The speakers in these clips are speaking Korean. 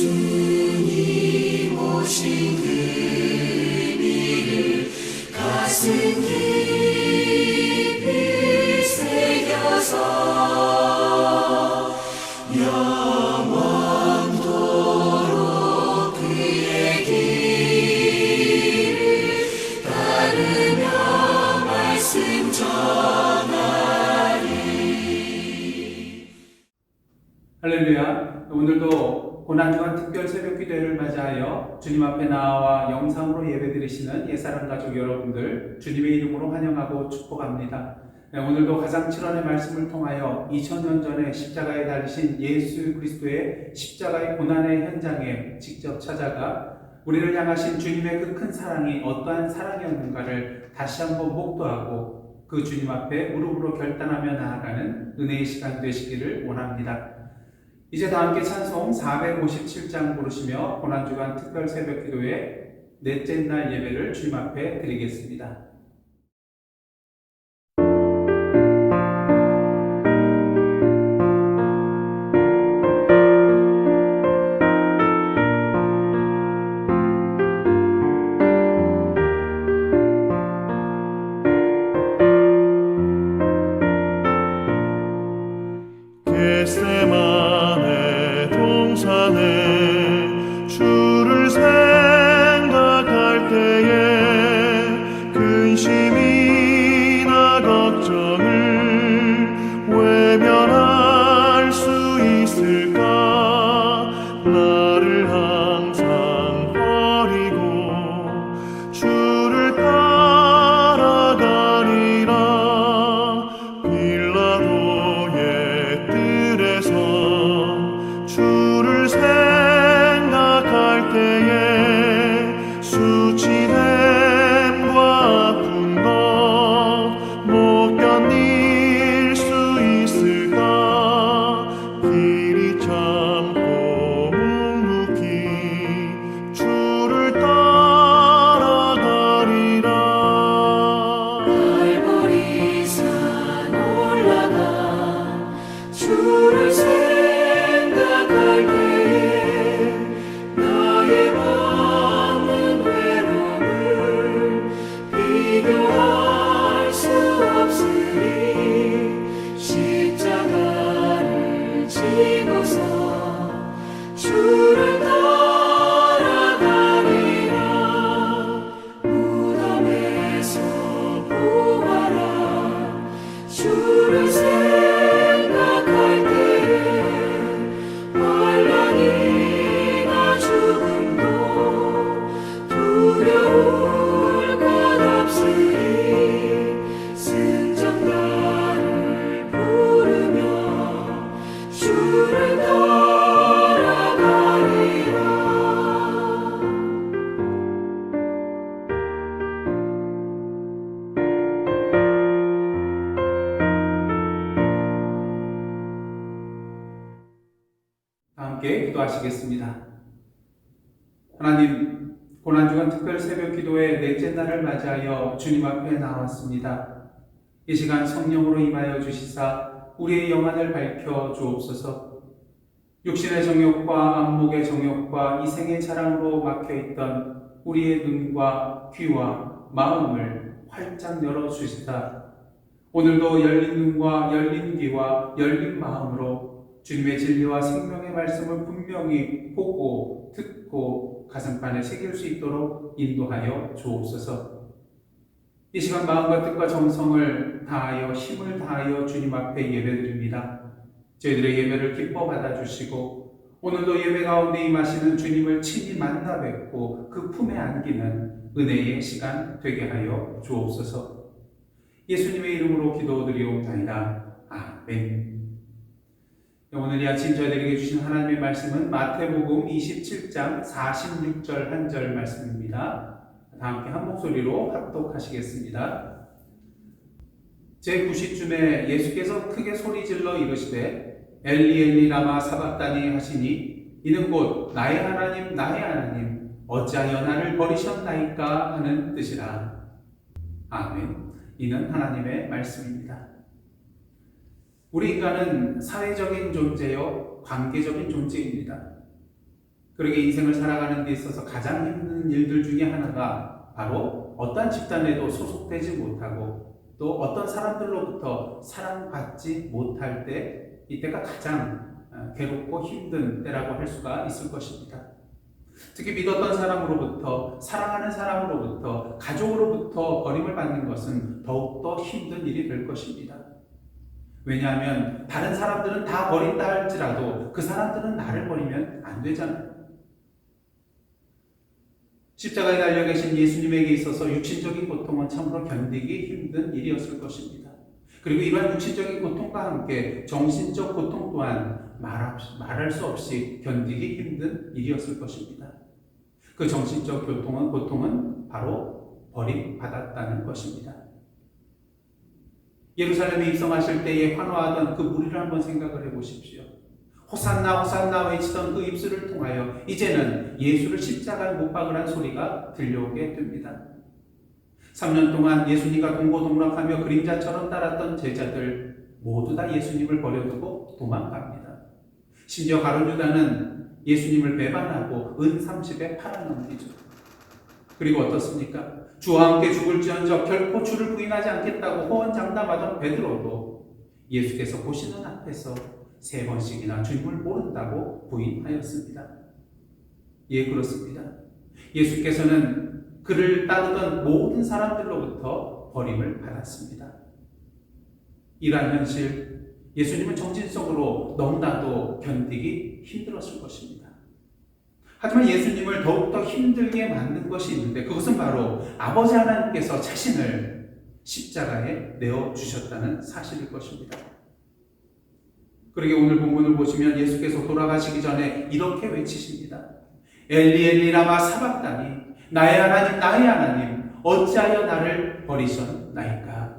주님 오신 의미를 가슴 깊이 새겨서 영원토록 그의 길을 따르며 말씀 전하리. 할렐루야. 오늘도 고난주간 특별 새벽 기도회를 맞이하여 주님 앞에 나와 영상으로 예배드리시는 옛사람 가족 여러분들 주님의 이름으로 환영하고 축복합니다. 오늘도 가장 7월의 말씀을 통하여 2000년 전에 십자가에 달리신 예수 그리스도의 십자가의 고난의 현장에 직접 찾아가 우리를 향하신 주님의 그 큰 사랑이 어떠한 사랑이었는가를 다시 한번 목도하고 그 주님 앞에 무릎으로 결단하며 나아가는 은혜의 시간 되시기를 원합니다. 이제 다 함께 찬송 457장 부르시며 고난주간 특별 새벽 기도회 넷째 날 예배를 주님 앞에 드리겠습니다. 겟세마네 동산에 주를 생각할 때에 근심이나 걱정을 외면할 수 있을까? 나를 항상 버리고 주를 따라가리라. 빌라도의 뜰에서 주를 생각할 때에 수치됨과 아픈 것 못 견딜 수 있을까? 길이 참고 묵묵히 주를 따라가리라. 갈보리산 올라가 주를 생각할 때에 나의 받는 외로움을 비교할 수 없으니 십자가를 지고서 주를 따라가리라. 무덤에서 부활한 주를 생각할 때에 환난이나 죽음도 두려울 것 없으니 승전가를 부르며 주를 따라가리라. 함께 기도하시겠습니다. 하나님, 고난주간 특별 새벽 기도회 넷째 날을 맞이하여 주님 앞에 나왔습니다. 이 시간 성령으로 임하여 주시사 우리의 영안을 밝혀 주옵소서. 육신의 정욕과 안목의 정욕과 이생의 자랑으로 막혀있던 우리의 눈과 귀와 마음을 활짝 열어주시다. 오늘도 열린 눈과 열린 귀와 열린 마음으로 주님의 진리와 생명의 말씀을 분명히 보고 듣고 가슴판에 새길 수 있도록 인도하여 주옵소서. 이 시간 마음과 뜻과 정성을 다하여 힘을 다하여 주님 앞에 예배드립니다. 저희들의 예배를 기뻐 받아주시고 오늘도 예배 가운데 임하시는 주님을 친히 만나 뵙고 그 품에 안기는 은혜의 시간 되게 하여 주옵소서. 예수님의 이름으로 기도드리옵나이다. 아멘. 오늘 이 아침 저희들에게 주신 하나님의 말씀은 마태복음 27장 46절 한 절 말씀입니다. 다 함께 한 목소리로 합독하시겠습니다. 제9시쯤에 예수께서 크게 소리질러 이르시되 엘리 엘리 라마 사박다니 하시니 이는 곧 나의 하나님 나의 하나님 어찌하여 나를 버리셨나이까 하는 뜻이라. 아멘. 이는 하나님의 말씀입니다. 우리 인간은 사회적인 존재요 관계적인 존재입니다. 그러게 인생을 살아가는 데 있어서 가장 힘든 일들 중에 하나가 바로 어떠한 집단에도 소속되지 못하고 또 어떤 사람들로부터 사랑받지 못할 때, 이때가 가장 괴롭고 힘든 때라고 할 수가 있을 것입니다. 특히 믿었던 사람으로부터, 사랑하는 사람으로부터, 가족으로부터 버림을 받는 것은 더욱더 힘든 일이 될 것입니다. 왜냐하면 다른 사람들은 다 버린다 할지라도 그 사람들은 나를 버리면 안 되잖아요. 십자가에 달려 계신 예수님에게 있어서 육신적인 고통은 참으로 견디기 힘든 일이었을 것입니다. 그리고 이러한 육신적인 고통과 함께 정신적 고통 또한 말할 수 없이 견디기 힘든 일이었을 것입니다. 그 정신적 고통은 바로 버림받았다는 것입니다. 예루살렘에 입성하실 때에 환호하던 그 무리를 한번 생각을 해보십시오. 호산나 호산나 외치던 그 입술을 통하여 이제는 예수를 십자가에 못 박으란 소리가 들려오게 됩니다. 3년 동안 예수님과 동고동락하며 그림자처럼 따랐던 제자들 모두 다 예수님을 버려두고 도망갑니다. 심지어 가룟유다는 예수님을 배반하고 은 30에 팔아넘기죠. 그리고 어떻습니까? 주와 함께 죽을지언정 결코 주를 부인하지 않겠다고 호언장담하던 베드로도 예수께서 보시는 앞에서 3번씩이나 주님을 모른다고 부인하였습니다. 예, 그렇습니다. 예수께서는 그를 따르던 모든 사람들로부터 버림을 받았습니다. 이러한 현실, 예수님은 정신적으로 너무나도 견디기 힘들었을 것입니다. 하지만 예수님을 더욱더 힘들게 만든 것이 있는데 그것은 바로 아버지 하나님께서 자신을 십자가에 내어주셨다는 사실일 것입니다. 그러게 오늘 본문을 보시면 예수께서 돌아가시기 전에 이렇게 외치십니다. 엘리 엘리 라마 사박다니, 나의 하나님 나의 하나님 어찌하여 나를 버리셨나이까.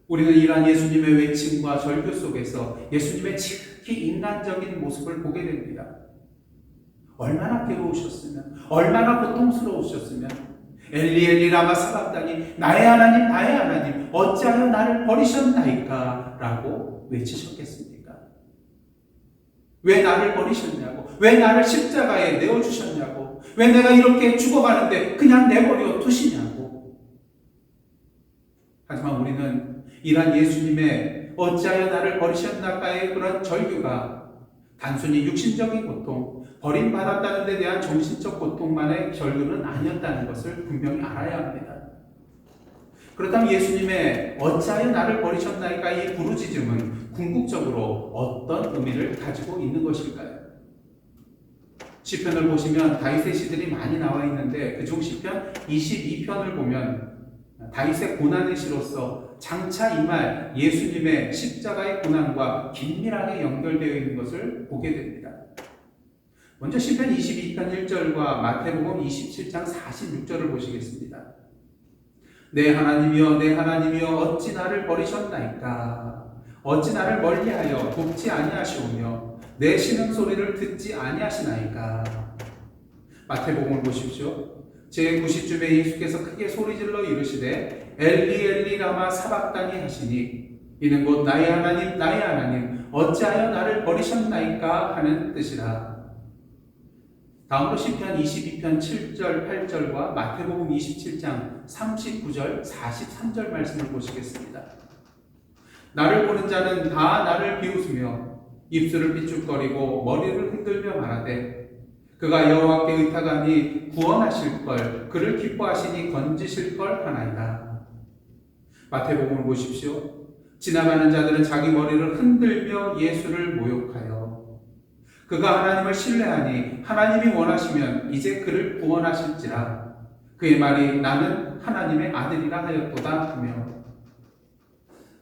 우리는 이러한 예수님의 외침과 절규 속에서 예수님의 지극히 인간적인 모습을 보게 됩니다. 얼마나 괴로우셨으면, 얼마나 고통스러우셨으면 엘리 엘리 라마 사박다니, 나의 하나님 나의 하나님 어찌하여 나를 버리셨나이까 라고 외치셨겠습니까? 왜 나를 버리셨냐고, 왜 나를 십자가에 내어주셨냐고, 왜 내가 이렇게 죽어가는데 그냥 내버려 두시냐고. 하지만 우리는 이러한 예수님의 어찌하여 나를 버리셨나까의 그런 절규가 단순히 육신적인 고통, 버림받았다는 데 대한 정신적 고통만의 절규는 아니었다는 것을 분명히 알아야 합니다. 그렇다면 예수님의 어찌하여 나를 버리셨나이까 이 부르짖음은 궁극적으로 어떤 의미를 가지고 있는 것일까요? 시편을 보시면 다윗의 시들이 많이 나와 있는데 그중 시편 22편을 보면 다윗의 고난의 시로서 장차 임할 예수님의 십자가의 고난과 긴밀하게 연결되어 있는 것을 보게 됩니다. 먼저 시편 22편 1절과 마태복음 27장 46절을 보시겠습니다. 내 하나님이여 내 하나님이여 어찌 나를 버리셨나이까. 어찌 나를 멀리하여 돕지 아니하시오며 내 신음소리를 듣지 아니하시나이까. 마태복음을 보십시오. 제90쯤에 예수께서 크게 소리질러 이르시되 엘리 엘리 라마 사박다니 하시니 이는 곧 나의 하나님 나의 하나님 어찌하여 나를 버리셨나이까 하는 뜻이라. 다음으로 시편 22편 7절 8절과 마태복음 27장 39절 43절 말씀을 보시겠습니다. 나를 보는 자는 다 나를 비웃으며 입술을 삐죽거리고 머리를 흔들며 말하되 그가 여호와께 의탁하니 구원하실 걸 그를 기뻐하시니 건지실 걸 하나이다. 마태복음을 보십시오. 지나가는 자들은 자기 머리를 흔들며 예수를 모욕하여 그가 하나님을 신뢰하니 하나님이 원하시면 이제 그를 구원하실지라. 그의 말이 나는 하나님의 아들이라 하였도다 하며.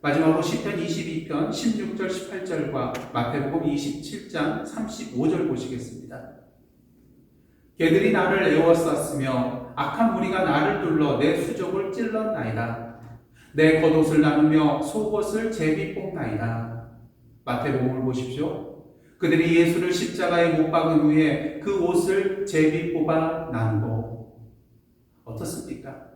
마지막으로 시편 22편 16절 18절과 마태복음 27장 35절 보시겠습니다. 개들이 나를 에워쌌으며 악한 무리가 나를 둘러 내 수족을 찔렀나이다. 내 겉옷을 나누며 속옷을 제비 뽑나이다. 마태복음을 보십시오. 그들이 예수를 십자가에 못 박은 후에 그 옷을 제비 뽑아 나누고. 어떻습니까?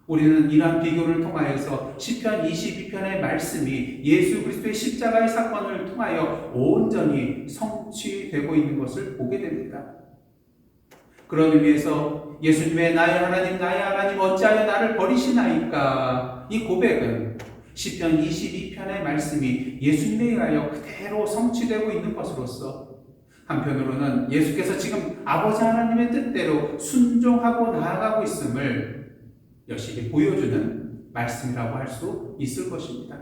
우리는 이러한 비교를 통하여서 시편 22편의 말씀이 예수 그리스도의 십자가의 사건을 통하여 온전히 성취되고 있는 것을 보게 됩니다. 그런 의미에서 예수님의 나의 하나님 어찌하여 나를 버리시나이까, 이 고백은 시편 22편의 말씀이 예수님에 의하여 그대로 성취되고 있는 것으로서 한편으로는 예수께서 지금 아버지 하나님의 뜻대로 순종하고 나아가고 있음을 여실히 보여주는 말씀이라고 할 수 있을 것입니다.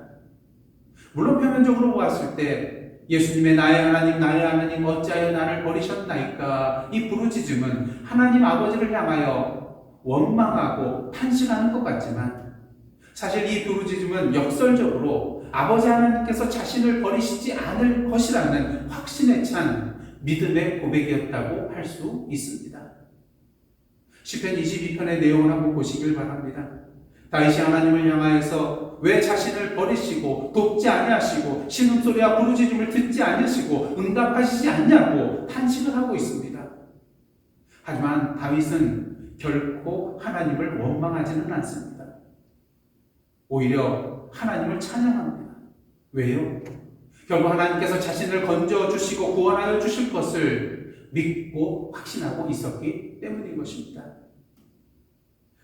물론 표면적으로 보았을 때 예수님의 나의 하나님 어찌하여 나를 버리셨나이까, 이 부르짖음은 하나님 아버지를 향하여 원망하고 탄식하는 것 같지만, 사실 이 부르짖음은 역설적으로 아버지 하나님께서 자신을 버리시지 않을 것이라는 확신에 찬 믿음의 고백이었다고 할 수 있습니다. 시편 22편의 내용을 한번 보시길 바랍니다. 다윗이 하나님을 향하여서 왜 자신을 버리시고 돕지 아니하시고 신음소리와 부르짖음을 듣지 아니하시고 응답하시지 않냐고 탄식을 하고 있습니다. 하지만 다윗은 결코 하나님을 원망하지는 않습니다. 오히려 하나님을 찬양합니다. 왜요? 결국 하나님께서 자신을 건져주시고 구원하여 주실 것을 믿고 확신하고 있었기 때문인 것입니다.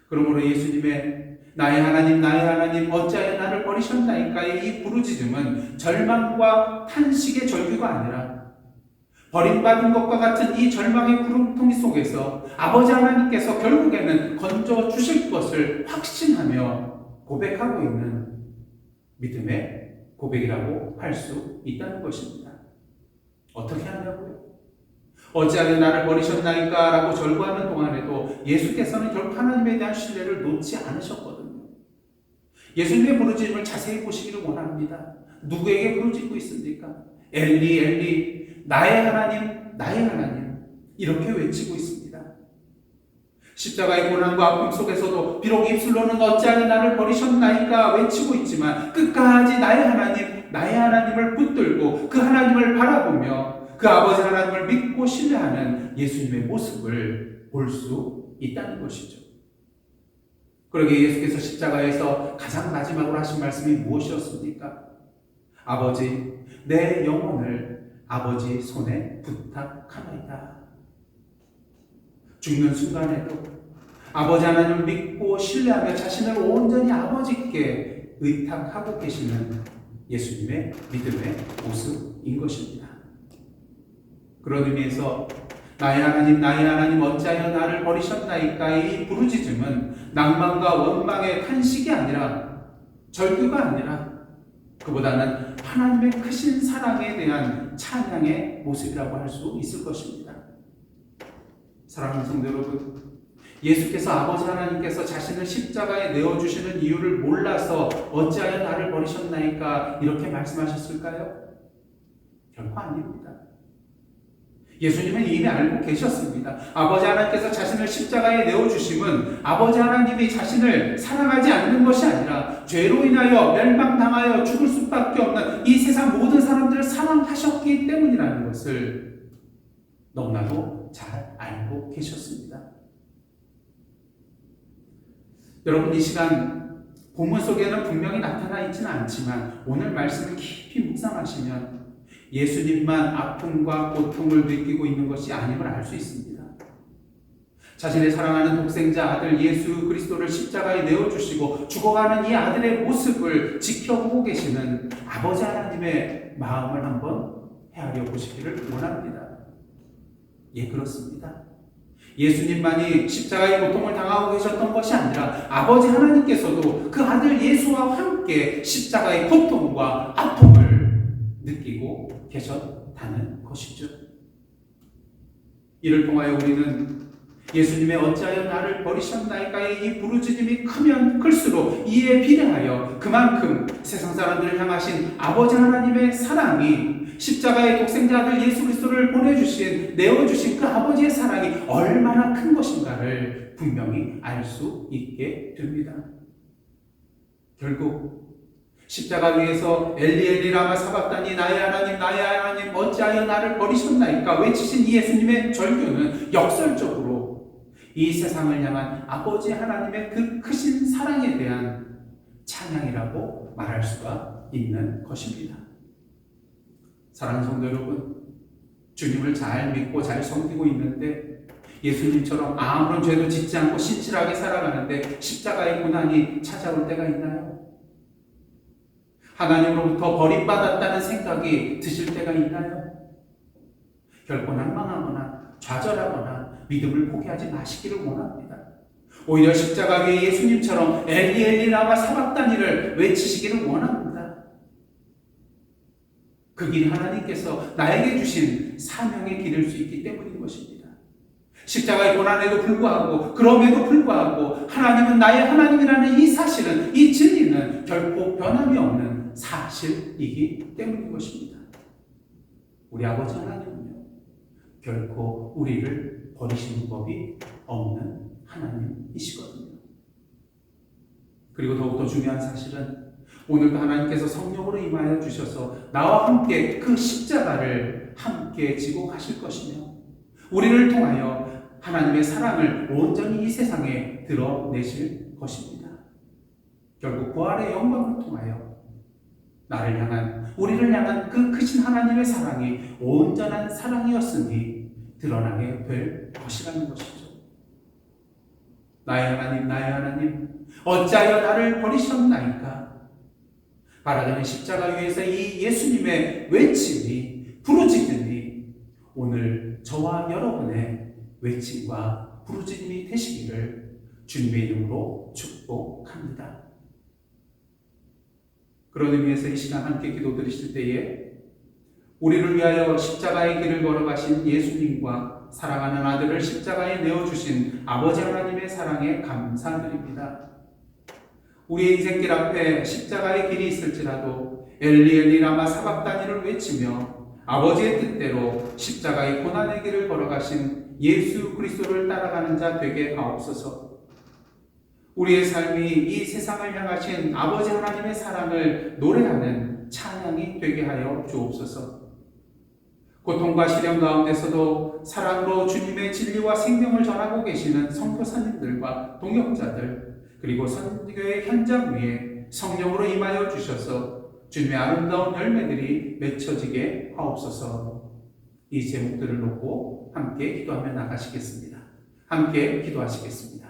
그러므로 예수님의 나의 하나님 어찌하여 나를 버리셨나이까의 이 부르짖음은 절망과 탄식의 절규가 아니라 버림받은 것과 같은 이 절망의 구름통이 속에서 아버지 하나님께서 결국에는 건져주실 것을 확신하며 고백하고 있는 믿음의 고백이라고 할 수 있다는 것입니다. 어떻게 하냐고요? 어찌하여 나를 버리셨나이까 라고 절구하는 동안에도 예수께서는 결국 하나님에 대한 신뢰를 놓지 않으셨거든요. 예수님의 부르짖음을 자세히 보시기를 원합니다. 누구에게 부르짖고 있습니까? 엘리 엘리 나의 하나님 이렇게 외치고 있습니다. 십자가의 고난과 아픔 속에서도 비록 입술로는 어찌하여 나를 버리셨나이까 외치고 있지만 끝까지 나의 하나님을 붙들고 그 하나님을 바라보며 그 아버지 하나님을 믿고 신뢰하는 예수님의 모습을 볼 수 있다는 것이죠. 그러기에 예수께서 십자가에서 가장 마지막으로 하신 말씀이 무엇이었습니까? 아버지, 내 영혼을 아버지 손에 부탁하나이다. 죽는 순간에도 아버지 하나님을 믿고 신뢰하며 자신을 온전히 아버지께 의탁하고 계시는 예수님의 믿음의 모습인 것입니다. 그런 의미에서 나의 하나님 어찌하여 나를 버리셨나이까의 이 부르짖음은 낭만과 원망의 탄식이 아니라 절규가 아니라 그보다는 하나님의 크신 사랑에 대한 찬양의 모습이라고 할 수 있을 것입니다. 사랑하는 성도 여러분, 예수께서 아버지 하나님께서 자신을 십자가에 내어주시는 이유를 몰라서 어찌하여 나를 버리셨나이까 이렇게 말씀하셨을까요? 결코 아닙니다. 예수님은 이미 알고 계셨습니다. 아버지 하나님께서 자신을 십자가에 내어주심은 아버지 하나님이 자신을 사랑하지 않는 것이 아니라 죄로 인하여 멸망당하여 죽을 수밖에 없는 이 세상 모든 사람들을 사랑하셨기 때문이라는 것을 너무나도 잘 알고 계셨습니다. 여러분, 이 시간 본문 속에는 분명히 나타나 있지는 않지만 오늘 말씀을 깊이 묵상하시면 예수님만 아픔과 고통을 느끼고 있는 것이 아님을 알 수 있습니다. 자신의 사랑하는 독생자 아들 예수 그리스도를 십자가에 내어주시고 죽어가는 이 아들의 모습을 지켜보고 계시는 아버지 하나님의 마음을 한번 헤아려 보시기를 원합니다. 예, 그렇습니다. 예수님만이 십자가의 고통을 당하고 계셨던 것이 아니라 아버지 하나님께서도 그 아들 예수와 함께 십자가의 고통과 아픔을 느끼고 계셨다는 것이죠. 이를 통하여 우리는 예수님의 어찌하여 나를 버리셨나이까의 이 부르짖음이 크면 클수록 이에 비례하여 그만큼 세상 사람들을 향하신 아버지 하나님의 사랑이 십자가의 독생자 아들 예수 그리스도를 내어주신 그 아버지의 사랑이 얼마나 큰 것인가를 분명히 알 수 있게 됩니다. 결국 십자가 위에서 엘리 라마 사박다니 나의 하나님 어찌하여 나를 버리셨나이까 외치신 이 예수님의 절규는 역설적으로 이 세상을 향한 아버지 하나님의 그 크신 사랑에 대한 찬양이라고 말할 수가 있는 것입니다. 사랑하는 성도 여러분, 주님을 잘 믿고 잘 섬기고 있는데 예수님처럼 아무런 죄도 짓지 않고 신실하게 살아가는데 십자가의 고난이 찾아올 때가 있나요? 하나님으로부터 버림받았다는 생각이 드실 때가 있나요? 결코 난망하거나 좌절하거나 믿음을 포기하지 마시기를 원합니다. 오히려 십자가 위에 예수님처럼 엘리 엘리 라마 사박다니를 외치시기를 원합니다. 그 길이 하나님께서 나에게 주신 사명의 길일 수 있기 때문인 것입니다. 십자가의 고난에도 불구하고 그럼에도 불구하고 하나님은 나의 하나님이라는 이 사실은, 이 진리는 결코 변함이 없는 사실이기 때문인 것입니다. 우리 아버지 하나님은요, 결코 우리를 버리시는 법이 없는 하나님이시거든요. 그리고 더욱더 중요한 사실은 오늘도 하나님께서 성령으로 임하여 주셔서 나와 함께 그 십자가를 함께 지고 가실 것이며 우리를 통하여 하나님의 사랑을 온전히 이 세상에 드러내실 것입니다. 결국 부활의 영광을 통하여 나를 향한, 우리를 향한 그 크신 하나님의 사랑이 온전한 사랑이었으니 드러나게 될 것이라는 것이죠. 나의 하나님, 나의 하나님, 어찌하여 나를 버리셨나이까? 바라가는 십자가 위에서 이 예수님의 외침이, 부르짖음이 오늘 저와 여러분의 외침과 부르짖음이 되시기를 주님의 이름으로 축복합니다. 그런 의미에서 이 시간 함께 기도 드리실 때에 우리를 위하여 십자가의 길을 걸어가신 예수님과 사랑하는 아들을 십자가에 내어주신 아버지 하나님의 사랑에 감사드립니다. 우리의 인생길 앞에 십자가의 길이 있을지라도 엘리 엘리 라마 사박다니를 외치며 아버지의 뜻대로 십자가의 고난의 길을 걸어가신 예수 그리스도를 따라가는 자 되게 하옵소서. 우리의 삶이 이 세상을 향하신 아버지 하나님의 사랑을 노래하는 찬양이 되게 하여 주옵소서. 고통과 시련 가운데서도 사랑으로 주님의 진리와 생명을 전하고 계시는 선교사님들과 동역자들, 그리고 선교의 현장 위에 성령으로 임하여 주셔서 주님의 아름다운 열매들이 맺혀지게 하옵소서. 이 제목들을 놓고 함께 기도하며 나가시겠습니다. 함께 기도하시겠습니다.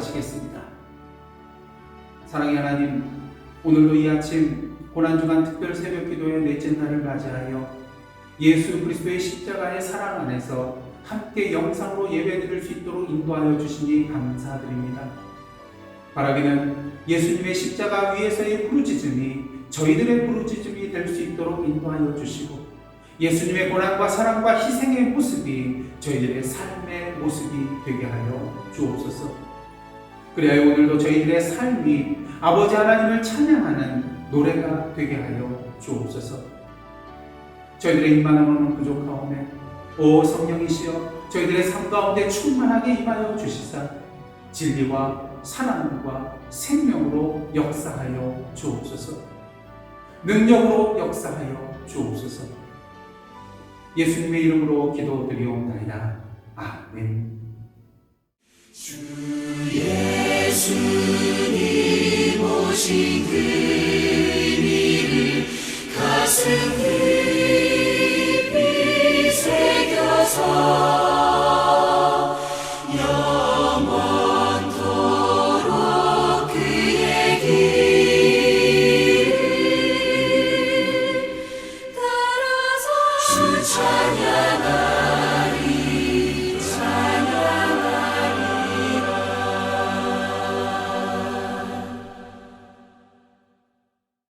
기도하시겠습니다. 사랑의 하나님, 오늘도 이 아침 고난주간 특별 새벽 기도의 넷째 날을 맞이하여 예수 그리스도의 십자가의 사랑 안에서 함께 영상으로 예배드릴 수 있도록 인도하여 주시니 감사드립니다. 바라기는 예수님의 십자가 위에서의 부르짖음이 저희들의 부르짖음이 될 수 있도록 인도하여 주시고, 예수님의 고난과 사랑과 희생의 모습이 저희들의 삶의 모습이 되게 하여 주옵소서. 그래야 오늘도 저희들의 삶이 아버지 하나님을 찬양하는 노래가 되게 하여 주옵소서. 저희들의 임만함은 부족하오매 오 성령이시여 저희들의 삶 가운데 충만하게 임하여 주시사 진리와 사랑과 생명으로 역사하여 주옵소서. 능력으로 역사하여 주옵소서. 예수님의 이름으로 기도드리옵나이다. 아멘. 주 예수님 오신 그 의미를 가슴 깊이 새겨서 영원토록 그의 길을 따라서 주 찬양